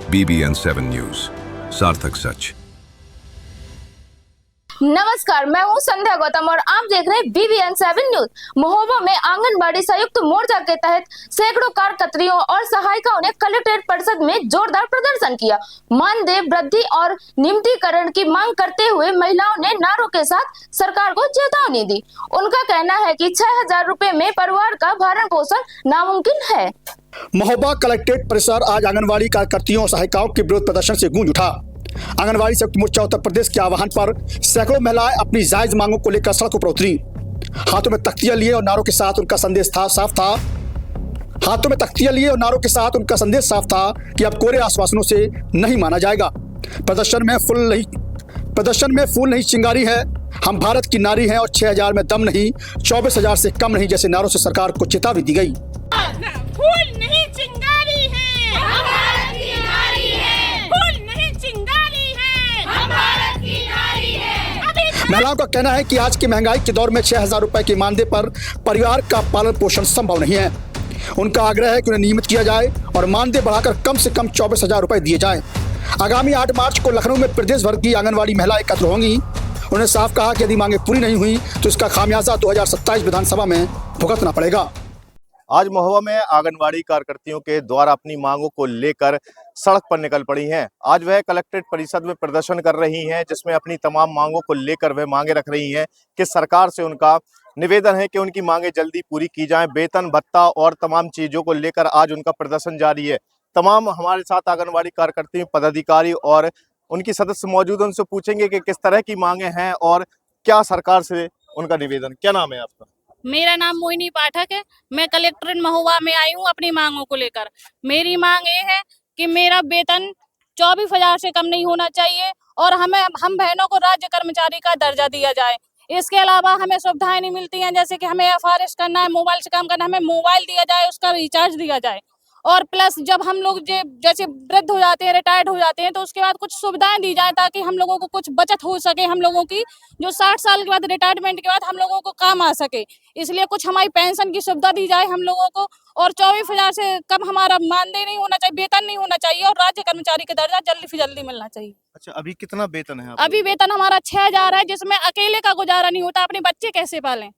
BBN7 news, सार्थक सच। नमस्कार, मैं हूं संध्या गौतम और आप देख रहे हैं BBN7 न्यूज। महोबा में आंगनबाड़ी संयुक्त मोर्चा के तहत सैकड़ों कार्यकर्तियों और सहायिकाओं ने कलेक्ट्रेट परिषद में जोरदार प्रदर्शन किया। मानदेय वृद्धि और नियमितीकरण की मांग करते हुए महिलाओं ने नारों के साथ सरकार को चेतावनी दी। उनका कहना है कि 6,000 रुपए में परिवार का भरण पोषण नामुमकिन है। महोबा कलेक्ट्रेट परिसर आज आंगनबाड़ी कार्यकर्तियों और सहायिकाओं के विरोध प्रदर्शन से गूंज उठा। आंगनबाड़ी संयुक्त मोर्चा उत्तर प्रदेश के आह्वान पर सैकड़ों महिलाएं अपनी जायज मांगों को लेकर सड़कों पर उतरी। हाथों में तख्तियां लिए और नारों के साथ उनका संदेश साफ था कि अब कोरे आश्वासनों से नहीं माना जाएगा। प्रदर्शन में फूल नहीं चिंगारी है, हम भारत की नारी हैं और 6,000 में दम नहीं, 24,000 से कम नहीं जैसे नारों से सरकार को चेतावनी दी गई। फूल नहीं चिंगारी है, हम भारत की नारी है। फूल नहीं चिंगारी है, हम भारत की नारी है। महिलाओं का कहना है कि आज की महंगाई के दौर में 6,000 रुपए के मानदेय पर परिवार का पालन पोषण संभव नहीं है। उनका आग्रह है कि उन्हें नियमित किया जाए और मानदेय बढ़ाकर कम से कम 24,000 रुपए दिए जाए। आगामी 8 मार्च को लखनऊ में प्रदेश भर की आंगनबाड़ी महिलाएं एकत्र होंगी। उन्होंने साफ कहा कि यदि मांगे पूरी नहीं हुई तो इसका खामियाजा 2027 विधानसभा में भुगतना पड़ेगा। आज महोबा में आंगनबाड़ी कार्यकर्तियों के द्वारा अपनी मांगों को लेकर सड़क पर निकल पड़ी हैं। आज वह कलेक्ट्रेट परिषद में प्रदर्शन कर रही हैं, जिसमें अपनी तमाम मांगों को लेकर वह मांगे रख रही हैं कि सरकार से उनका निवेदन है कि उनकी मांगे जल्दी पूरी की जाएं। वेतन भत्ता और तमाम चीजों को लेकर आज उनका प्रदर्शन जारी है। तमाम हमारे साथ आंगनबाड़ी कार्यकर्ती, पदाधिकारी और उनकी सदस्य मौजूद हैं। उनसे पूछेंगे कि किस तरह की मांगे हैं और क्या सरकार से उनका निवेदन। क्या नाम है आपका? मेरा नाम मोहिनी पाठक है। मैं कलेक्ट्रेट महोबा में आई हूँ अपनी मांगों को लेकर। मेरी मांग ये है कि मेरा वेतन 24,000 से कम नहीं होना चाहिए और हम बहनों को राज्य कर्मचारी का दर्जा दिया जाए। इसके अलावा हमें सुविधाएं नहीं मिलती हैं, जैसे कि हमें FRS करना है, मोबाइल से काम करना है, हमें मोबाइल दिया जाए, उसका रिचार्ज दिया जाए। और प्लस जब हम लोग जैसे वृद्ध हो जाते हैं, रिटायर्ड हो जाते हैं, तो उसके बाद कुछ सुविधाएं दी जाए ताकि हम लोगों को कुछ बचत हो सके, हम लोगों की जो 60 साल के बाद रिटायरमेंट के बाद हम लोगों को काम आ सके। इसलिए कुछ हमारी पेंशन की सुविधा दी जाए हम लोगों को। और 24,000 से कम हमारा मानदेय नहीं होना चाहिए, वेतन नहीं होना चाहिए और राज्य कर्मचारी का दर्जा जल्दी से जल्दी मिलना चाहिए। अच्छा, अभी कितना वेतन है आपका? अभी वेतन हमारा 6,000 है, जिसमें अकेले का गुजारा नहीं होता, अपने बच्चे कैसे पालें।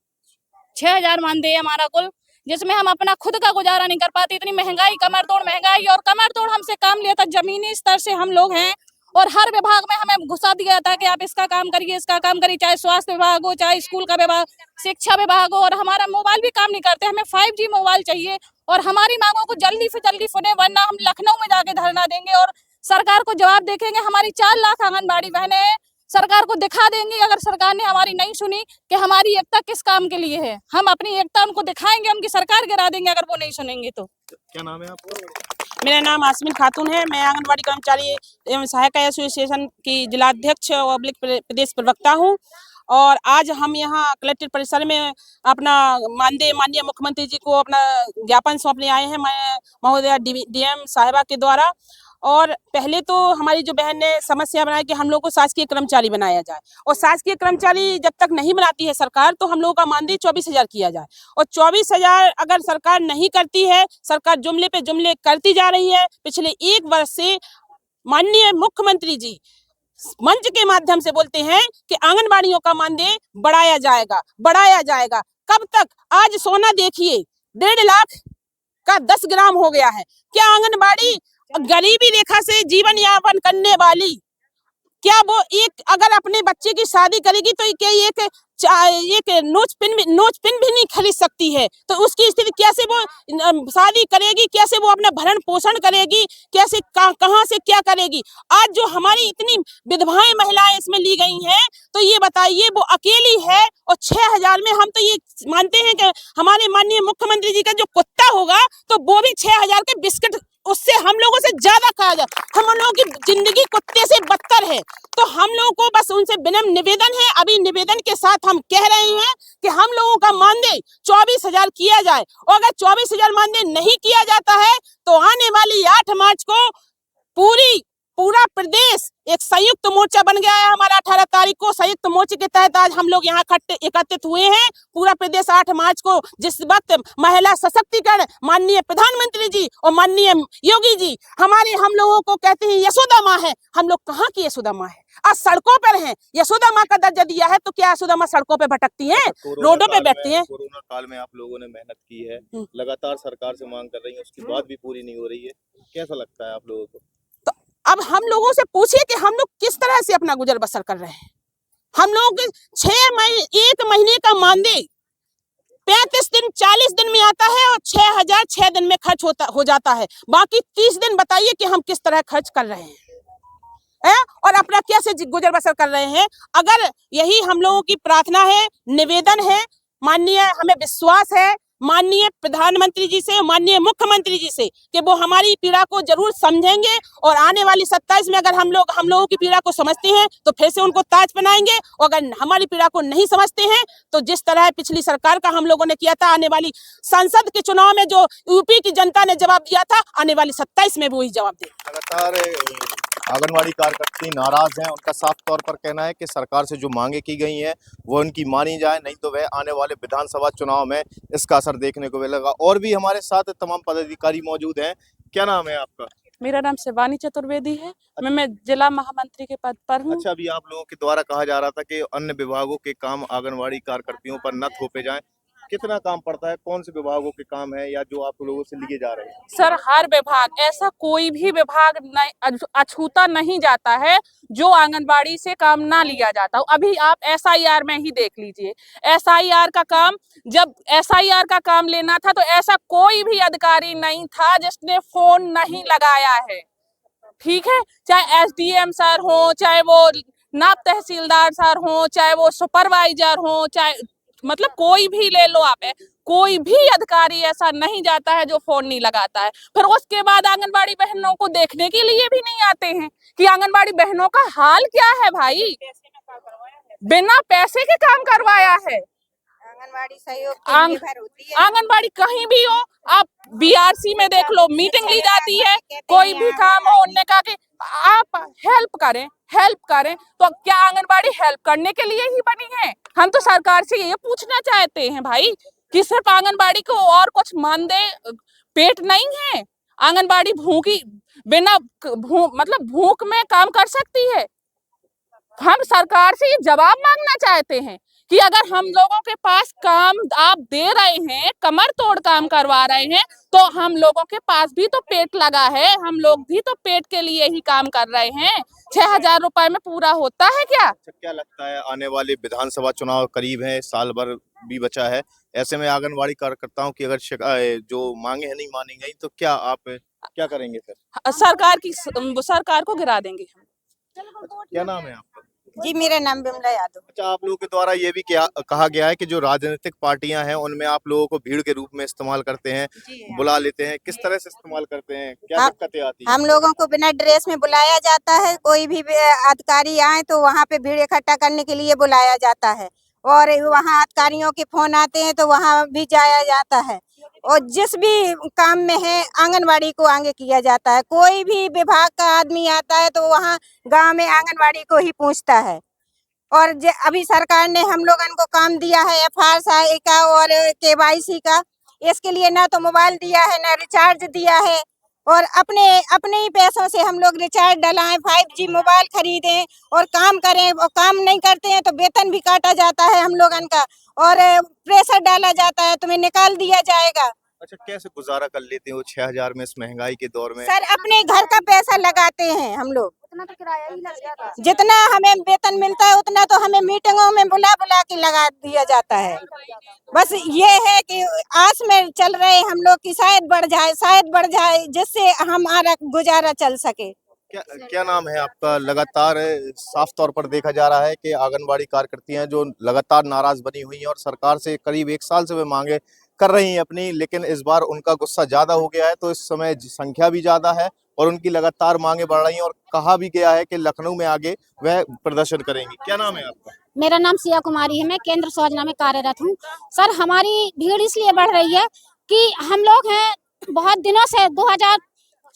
6,000 मानदेय है हमारा कुल, जिसमें हम अपना खुद का गुजारा नहीं कर पाते। इतनी महंगाई, कमरतोड़ महंगाई, और कमरतोड़ हमसे काम लिया था। जमीनी स्तर से हम लोग हैं और हर विभाग में हमें घुसा दिया जाता है कि आप इसका काम करिए, इसका काम करिए, चाहे स्वास्थ्य विभाग हो, चाहे स्कूल का विभाग, शिक्षा विभाग हो। और हमारा मोबाइल भी काम नहीं करते, हमें 5G मोबाइल चाहिए और हमारी मांगों को जल्दी से जल्दी सुने, वरना हम लखनऊ में जाके धरना देंगे और सरकार को जवाब देखेंगे। हमारी 4 लाख आंगनबाड़ी बहनें हैं, सरकार को दिखा देंगे अगर सरकार ने हमारी नहीं सुनी कि हमारी एकता किस काम के लिए है। हम अपनी एकता उनको दिखाएंगे, उनकी सरकार गिरा देंगे अगर वो नहीं सुनेंगे तो। क्या नाम है आपका? मेरा नाम आसमिन खातून है। मैं आंगनबाड़ी कर्मचारी एवं सहायक एसोसिएशन की जिलाध्यक्ष और प्रदेश प्रवक्ता हूँ। और आज हम यहाँ कलेक्ट्रेट परिसर में अपना माननीय मुख्यमंत्री जी को अपना ज्ञापन सौंपने आए हैं, मैं महोदया DM साहिबा के द्वारा। और पहले तो हमारी जो बहन ने समस्या बनाई कि हम लोग को शासकीय कर्मचारी बनाया जाए, और शासकीय कर्मचारी जब तक नहीं बनाती है सरकार तो हम लोगों का मानदेय 24,000 किया जाए। और 24,000 अगर सरकार नहीं करती है, सरकार जुमले पे जुमले करती जा रही है। पिछले 1 वर्ष से माननीय मुख्यमंत्री जी मंच के माध्यम से बोलते हैं कि आंगनबाड़ियों का मानदेय बढ़ाया जाएगा। कब तक? आज सोना देखिए 1.5 लाख का 10 ग्राम हो गया है। क्या आंगनबाड़ी गरीबी रेखा से जीवन यापन करने वाली, क्या वो एक अगर अपने बच्चे की शादी करेगी तो क्या एक नोच पिन भी नहीं खरीद सकती है? तो उसकी स्थिति कैसे वो शादी करेगी, कैसे वो अपना भरण पोषण करेगी, कैसे कहाँ से क्या करेगी? आज जो हमारी इतनी विधवाएं महिलाएं इसमें ली गई हैं, तो ये बताइए वो अकेली है। और 6,000 में हम तो ये मानते हैं कि हमारे माननीय मुख्यमंत्री जी का जो कुत्ता होगा तो वो भी 6,000 के बिस्किट उससे हम लोगों से ज्यादा खाया जाए। हम लोगों की जिंदगी कुत्ते से बदतर है। तो हम लोगों को बस उनसे विनम्र निवेदन है, अभी निवेदन के साथ हम कह रहे हैं कि हम लोगों का मानदेय 24,000 किया जाए। और अगर 24,000 मानदेय नहीं किया जाता है तो आने वाली 8 मार्च को पूरा प्रदेश एक संयुक्त मोर्चा बन गया है हमारा। 18 तारीख को संयुक्त मोर्चे के तहत आज हम लोग यहाँ एकत्रित हुए हैं। पूरा प्रदेश 8 मार्च को जिस वक्त महिला सशक्तिकरण माननीय प्रधानमंत्री जी और माननीय योगी जी हम लोगों को कहते हैं यशोदा माँ है, हम लोग कहाँ की यशोदा माँ है? आज सड़कों पर हैं। यशोदा माँ का दर्जा दिया है तो क्या यशोदा माँ सड़कों पे भटकती हैं, रोडों पे बैठती हैं? कोरोना काल में आप लोगों ने मेहनत की है, लगातार सरकार से मांग कर रही है, उसकी बात भी पूरी नहीं हो रही है, कैसा लगता है आप लोगों को? तो अब हम लोगों से पूछिए कि हम लोग किस तरह से अपना गुजर बसर कर रहे हैं। हम लोग 1 महीने का मानदेय 35 दिन 40 दिन में आता है और 6,000 6 दिन में खर्च हो जाता है। बाकी 30 दिन बताइए कि हम किस तरह खर्च कर रहे हैं और अपना कैसे गुजर बसर कर रहे हैं। अगर यही हम लोगों की प्रार्थना है, निवेदन है, माननीय हमें विश्वास है माननीय प्रधानमंत्री जी से, माननीय मुख्यमंत्री जी से कि वो हमारी पीड़ा को जरूर समझेंगे और आने वाली 27 में अगर हम लोगों की पीड़ा को समझते हैं तो फिर से उनको ताज पहनाएंगे, और अगर हमारी पीड़ा को नहीं समझते हैं तो जिस तरह पिछली सरकार का हम लोगों ने किया था, आने वाली संसद के चुनाव में जो यूपी की जनता ने जवाब दिया था, आने वाली 27 में वो ही जवाब देंगे। लगातार आंगनवाड़ी कार्यकर्ती नाराज हैं। उनका साफ तौर पर कहना है कि सरकार से जो मांगे की गई हैं वो उनकी मानी जाए, नहीं तो वह आने वाले विधानसभा चुनाव में इसका असर देखने को मिलेगा। और भी हमारे साथ तमाम पदाधिकारी मौजूद हैं। क्या नाम है आपका? मेरा नाम शिवानी चतुर्वेदी है। मैं जिला महामंत्री के पद पर हूँ। अच्छा, अभी आप लोगों के द्वारा कहा जा रहा था कि अन्य विभागों के काम आंगनवाड़ी कार्यकर्तियों पर न थोपे जाएं। कितना काम पड़ता है, कौन से विभागों के काम है या जो आप लोगों से लिए जा रहे हैं? सर, हर विभाग, ऐसा कोई भी विभाग अछूता नहीं जाता है जो आंगनबाड़ी से काम ना लिया जाता हो। अभी आप SIR में ही देख लीजिए, SIR का काम, जब SIR का काम लेना था तो ऐसा कोई भी अधिकारी नहीं था जिसने फोन नहीं लगाया है। ठीक है, चाहे SDM सर हो, चाहे वो नायब तहसीलदार सर हो, चाहे वो सुपरवाइजर हो, चाहे मतलब कोई भी ले लो आप, कोई भी अधिकारी ऐसा नहीं जाता है जो फोन नहीं लगाता है। फिर उसके बाद आंगनबाड़ी बहनों को देखने के लिए भी नहीं आते हैं कि आंगनबाड़ी बहनों का हाल क्या है। भाई, बिना पैसे के काम करवाया है। आंगनबाड़ी सहयोग होती है। आंगनबाड़ी कहीं भी हो, आप BRC में देख लो, मीटिंग ली जाती है, कोई भी काम हो, उनने कहा कि आप हेल्प करें। तो क्या आंगनबाड़ी हेल्प करने के लिए ही बनी है? हम तो सरकार से ये पूछना चाहते हैं भाई कि सिर्फ आंगनबाड़ी को और कुछ मानदेय पेट नहीं है। आंगनबाड़ी बिना भूख में काम कर सकती है। हम सरकार से ये जवाब मांगना चाहते हैं कि अगर हम लोगों के पास काम आप दे रहे हैं, कमर तोड़ काम करवा रहे हैं, तो हम लोगों के पास भी तो पेट लगा है, हम लोग भी तो पेट के लिए ही काम कर रहे हैं। 6,000 रुपए में पूरा होता है क्या? क्या लगता है, आने वाले विधानसभा चुनाव करीब है, साल भर भी बचा है, ऐसे में आंगनवाड़ी कार्यकर्ताओं की अगर जो मांगे नहीं मानी गई तो क्या आप क्या करेंगे? फिर सरकार को गिरा देंगे। क्या नाम है आपका? जी, मेरा नाम बिमला यादव। अच्छा, आप लोगों के द्वारा ये भी कहा गया है कि जो राजनीतिक पार्टियां हैं उनमें आप लोगों को भीड़ के रूप में इस्तेमाल करते हैं, बुला लेते हैं, किस तरह से इस्तेमाल करते हैं, क्या दिक्कतें आती हैं? हम लोगों को बिना ड्रेस में बुलाया जाता है। कोई भी अधिकारी आए तो वहाँ पे भीड़ इकट्ठा करने के लिए बुलाया जाता है, और वहाँ अधिकारियों के फोन आते हैं तो वहाँ भी जाया जाता है, और जिस भी काम में है आंगनवाड़ी को आगे किया जाता है। कोई भी विभाग का आदमी आता है तो वहाँ गांव में आंगनवाड़ी को ही पूछता है। और अभी सरकार ने हम लोगों को काम दिया है FRSI का और KYC का, इसके लिए ना तो मोबाइल दिया है ना रिचार्ज दिया है, और अपने ही पैसों से हम लोग रिचार्ज डलाएं, 5G मोबाइल खरीदें और काम करें, और काम नहीं करते हैं तो वेतन भी काटा जाता है हम लोगन का, और प्रेशर डाला जाता है, तुम्हें निकाल दिया जाएगा। अच्छा, कैसे गुजारा कर लेते हो 6,000 में इस महंगाई के दौर में? सर, अपने घर का पैसा लगाते हैं हम लोग, उतना तो किराया ही लग जाता है। जितना हमें वेतन मिलता है उतना तो हमें मीटिंगों में बुला के लगा दिया जाता है। बस ये है कि आस में चल रहे हम लोग की शायद बढ़ जाए जिससे हमारा गुजारा चल सके। क्या नाम है आपका? लगातार साफ तौर पर देखा जा रहा है कि आंगनबाड़ी कार्यकर्तियां जो लगातार नाराज बनी हुई हैं और सरकार से करीब 1 साल से वे मांगे कर रही हैं अपनी, लेकिन इस बार उनका गुस्सा ज्यादा हो गया है, तो इस समय संख्या भी ज्यादा है और उनकी लगातार मांगे बढ़ रही हैं, और कहा भी गया है कि लखनऊ में आगे वह प्रदर्शन करेंगी। क्या नाम है आपका? मेरा नाम सिया कुमारी है, मैं केंद्र योजना में कार्यरत हूँ। सर, हमारी भीड़ इसलिए बढ़ रही है कि हम लोग हैं बहुत दिनों से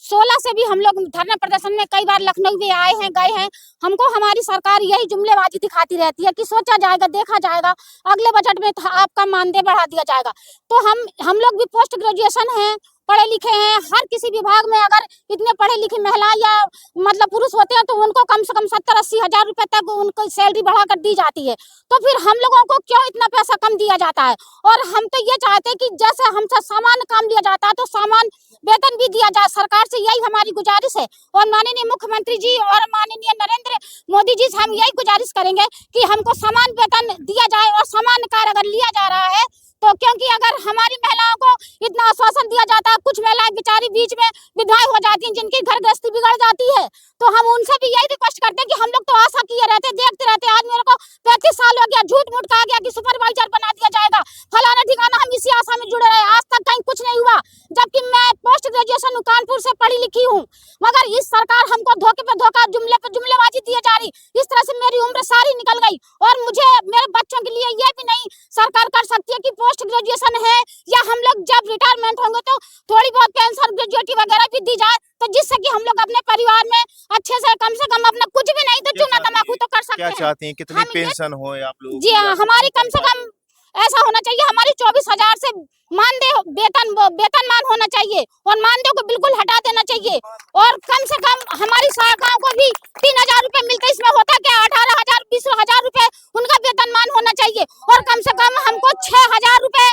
2016 से भी हम लोग धरना प्रदर्शन में कई बार लखनऊ में आए हैं, गए हैं। हमको हमारी सरकार यही जुमलेबाजी दिखाती रहती है कि सोचा जाएगा, देखा जाएगा, अगले बजट में आपका मानदेय बढ़ा दिया जाएगा। तो हम लोग भी पोस्ट ग्रेजुएशन हैं, पढ़े लिखे हैं। हर किसी विभाग में अगर इतने पढ़े लिखे महिला या मतलब पुरुष होते हैं तो उनको कम से कम 70-80 हजार रुपए तक उनको सैलरी बढ़ाकर दी जाती है। तो फिर हम लोगों को क्यों इतना पैसा कम दिया जाता है? और हम तो ये चाहते हैं कि जैसे हमसे सामान्य काम लिया जाता है तो सामान्य वेतन भी दिया जाए। सरकार से यही हमारी गुजारिश है और माननीय मुख्यमंत्री जी और माननीय नरेंद्र मोदी जी से हम यही गुजारिश करेंगे कि हमको समान वेतन दिया जाए और समान कार्य अगर लिया जा रहा है तो, क्योंकि अगर हमारी महिलाओं को इतना आश्वासन दिया जाता है, कुछ महिलाएं बेचारी बीच में विधवाएं हो जाती हैं, जिनकी घर गृहस्थी बिगड़ जाती है, तो हम उनसे भी यही रिक्वेस्ट करते हैं कि हम लोग तो आशा किए रहते, देखते रहते। आज मेरे को 35 साल हो गया, झूठ मूठ कहा गया कि सुपरवाइजर बना दिया जाएगा, फलाना ठिकाना, हम इसी आशा में जुड़े रहे, आज तक कहीं कुछ नहीं हुआ। जबकि मैं पोस्ट ग्रेजुएशन कानपुर से पढ़ी लिखी हूँ, मगर इस सरकार हमको धोखे पे धोखा, जुमले पे जुमलेबाजी दिए जा रही। इस तरह से मेरी उम्र सारी निकल गई और मुझे मेरे बच्चों के लिए ये भी नहीं सरकार कर सकती है कि पोस्ट ग्रेजुएशन है या हम लोग जब रिटायरमेंट होंगे तो थोड़ी बहुत पेंशन ग्रेजुएटी वगैरह भी दी जाए, तो जिससे कि हम लोग अपने परिवार में अच्छे से कम अपना कुछ भी नहीं तो चूना तम्बाकू तो कर सकते हैं। क्या चाहती हैं, कितनी पेंशन हो आप लोग? जी हाँ, हमारी कम से कम ऐसा होना चाहिए, हमारी 24,000 से मानदेय वेतनमान होना चाहिए और मानदेय को बिल्कुल हटा देना चाहिए और कम से कम हमारी शाखाओं को भी 3,000 रुपए मिलते हैं। इसमें होता क्या, 18,000 20,000 रुपए उनका वेतनमान होना चाहिए और कम से कम हमको 6,000 रुपए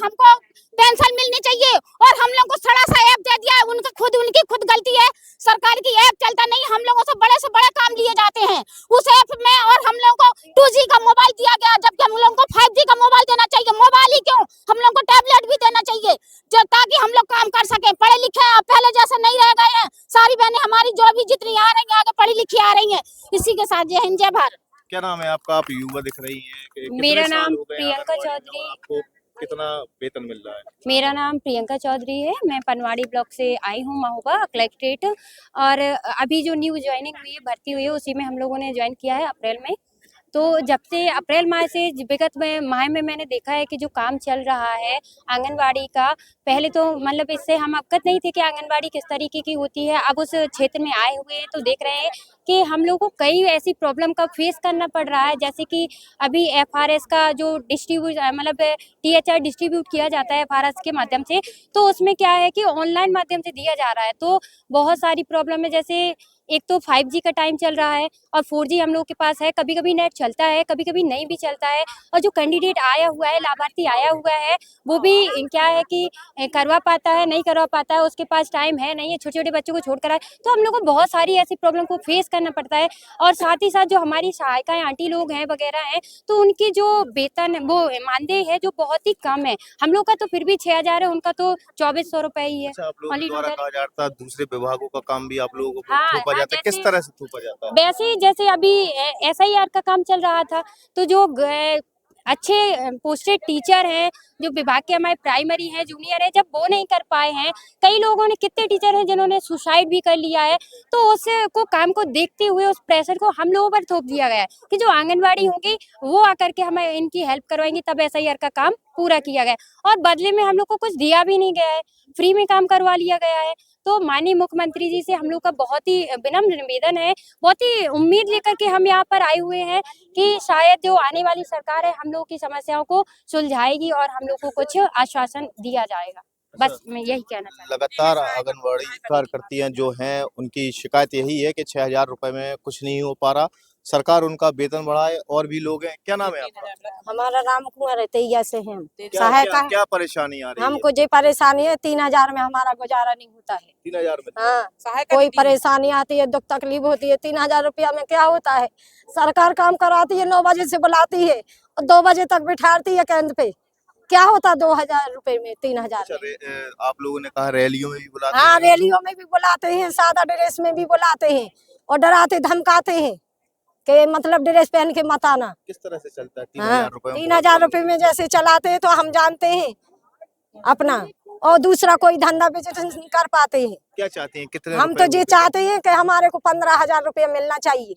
हमको पेंशन मिलनी चाहिए। और हम लोग को सड़ा सा ऐप दे दिया है, उनकी खुद गलती है, सरकार की ऐप चलता नहीं, हम लोगों से बड़े काम लिए जाते हैं उस ऐप में। और हम लोगों को 2G का मोबाइल दिया गया, जबकि हम लोगों को 5G का मोबाइल देना चाहिए। मोबाइल ही क्यों, हम लोगों को टैबलेट भी देना चाहिए जो ताकि हम लोग काम कर सके। पढ़े लिखे पहले जैसे नहीं रह गए हैं, सारी बहनें हमारी जो भी जितनी आ रही है आगे पढ़ी लिखी आ रही है। इसी के साथ जय हिंद जय भारत। क्या नाम है आपका? आप युवा दिख रही हैं। मेरा नाम प्रियंका चौधरी। आपको कितना वेतन मिल रहा है? मेरा नाम प्रियंका चौधरी है, मैं पनवाड़ी ब्लॉक से आई हूँ, महोबा कलेक्ट्रेट। और अभी जो न्यू ज्वाइनिंग हुई है, भर्ती हुई है, उसी में हम लोगों ने ज्वाइन किया है अप्रैल में। तो जब से अप्रैल माह से विगत में माह में मैंने देखा है कि जो काम चल रहा है आंगनवाड़ी का, पहले तो मतलब इससे हम अवगत नहीं थे कि आंगनवाड़ी किस तरीके की होती है। अब उस क्षेत्र में आए हुए हैं तो देख रहे हैं कि हम लोगों को कई ऐसी प्रॉब्लम का फेस करना पड़ रहा है। जैसे कि अभी FRS का जो मतलब THR डिस्ट्रीब्यूट किया जाता है FRS के माध्यम से, तो उसमें क्या है कि ऑनलाइन माध्यम से दिया जा रहा है। तो बहुत सारी प्रॉब्लम है, जैसे एक तो 5G का टाइम चल रहा है और 4G हम लोग के पास है, कभी कभी नेट चलता है, कभी कभी नहीं भी चलता है। और जो कैंडिडेट आया हुआ है, लाभार्थी आया हुआ है, वो भी क्या है कि करवा पाता है, नहीं करवा पाता है, उसके पास टाइम है नहीं है, छोटे छोटे बच्चों को छोड़कर आए। तो हम लोग को बहुत सारी ऐसी प्रॉब्लम को फेस करना पड़ता है। और साथ ही साथ जो हमारी सहायिकाएं आंटी लोग हैं वगैरह हैं, तो उनकी जो वेतन वो मानदेय है जो बहुत ही कम है। हम लोग का तो फिर भी 6,000 है, उनका तो 2,400 रुपए ही है। अच्छा, आप लोगों द्वारा कहा जाता है दूसरे विभागों का काम भी आप लोगों को हाँ, थोपा जाता है, किस तरह से थोपा जाता है? वैसे ही जैसे अभी SIR का काम चल रहा था, तो जो अच्छे पोस्टेड टीचर हैं, जो विभाग के हमारे प्राइमरी हैं, जूनियर है, जब वो नहीं कर पाए हैं, कई लोगों ने, कितने टीचर हैं जिन्होंने सुसाइड भी कर लिया है, तो उस को काम को देखते हुए उस प्रेशर को हम लोगों पर थोप दिया गया है कि जो आंगनवाड़ी होंगी वो आकर के हमें इनकी हेल्प करवाएंगी, तब SIR का काम पूरा किया गया। और बदले में हम लोग को कुछ दिया भी नहीं गया है, फ्री में काम करवा लिया गया है। तो माननीय मुख्यमंत्री जी से हम लोग का बहुत ही विनम्र निवेदन है, बहुत ही उम्मीद लेकर के हम यहाँ पर आए हुए हैं कि शायद जो आने वाली सरकार है हम लोगों की समस्याओं को सुलझाएगी और हम लोग को कुछ आश्वासन दिया जाएगा। बस मैं यही कहना चाहती हूँ। लगातार आंगनबाड़ी कार्यकर्तियां जो हैं उनकी शिकायत यही है कि 6,000 रुपए में कुछ नहीं हो पा रहा, सरकार उनका वेतन बढ़ाए। और भी लोग हैं, क्या नाम है आपका? हमारा राम कुमार है, तैया से हैं। क्या परेशानी आ रही है? हमको जो परेशानी है 3,000 में हमारा गुजारा नहीं होता है। 3,000 में? हाँ, कोई परेशानी आती है, दुख तकलीफ होती है, 3,000 रुपया में क्या होता है? सरकार काम कराती है, 9 बजे से बुलाती है और 2 बजे तक बिठाती है केंद्र पे। क्या होता 2,000 रुपए में, 3,000 में? आप लोगों ने कहा रैलियों में भी बुलाते हाँ, हैं? रैलियों में भी बुलाते हैं, सादा ड्रेस में भी बुलाते हैं और डराते धमकाते हैं कि मतलब ड्रेस पहन के मत आना। किस तरह से चलता है 3,000 रुपए? 3,000 रुपए में जैसे चलाते हैं तो हम जानते हैं अपना, और दूसरा कोई धंधा बिजनेस नहीं कर पाते हैं। क्या चाहते हैं, कितने? हम तो ये चाहते हैं कि हमारे को 15,000 रुपया मिलना चाहिए।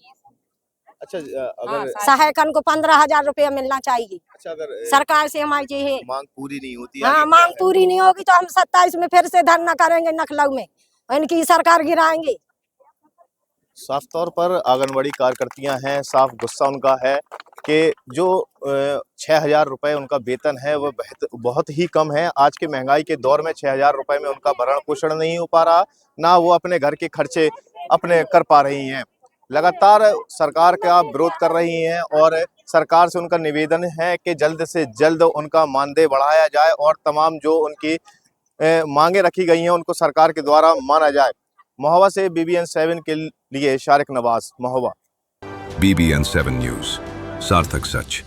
अच्छा अगर सहायकन को 15,000 रुपया मिलना चाहिए अच्छा अगर सरकार से हमारी ये मांग पूरी नहीं होती हाँ, आगे मांग पूरी नहीं होगी तो हम 27 में फिर से धरना करेंगे नखलऊ में, इनकी सरकार गिराएंगे। साफ तौर पर आंगनबाड़ी कार्यकर्तियां हैं, साफ गुस्सा उनका है कि जो 6,000 रुपए उनका वेतन है वो बहुत ही कम है। आज के महंगाई के दौर में 6,000 रुपए में उनका भरण पोषण नहीं हो पा रहा, ना वो अपने घर के खर्चे अपने कर पा रही हैं। लगातार सरकार का विरोध कर रही हैं और सरकार से उनका निवेदन है कि जल्द से जल्द उनका मानदेय बढ़ाया जाए और तमाम जो उनकी मांगे रखी गई हैं उनको सरकार के द्वारा माना जाए। महोबा से BBN 7 के लिए शारिक नवाज, महोबा। BBN 7 न्यूज, सार्थक सच।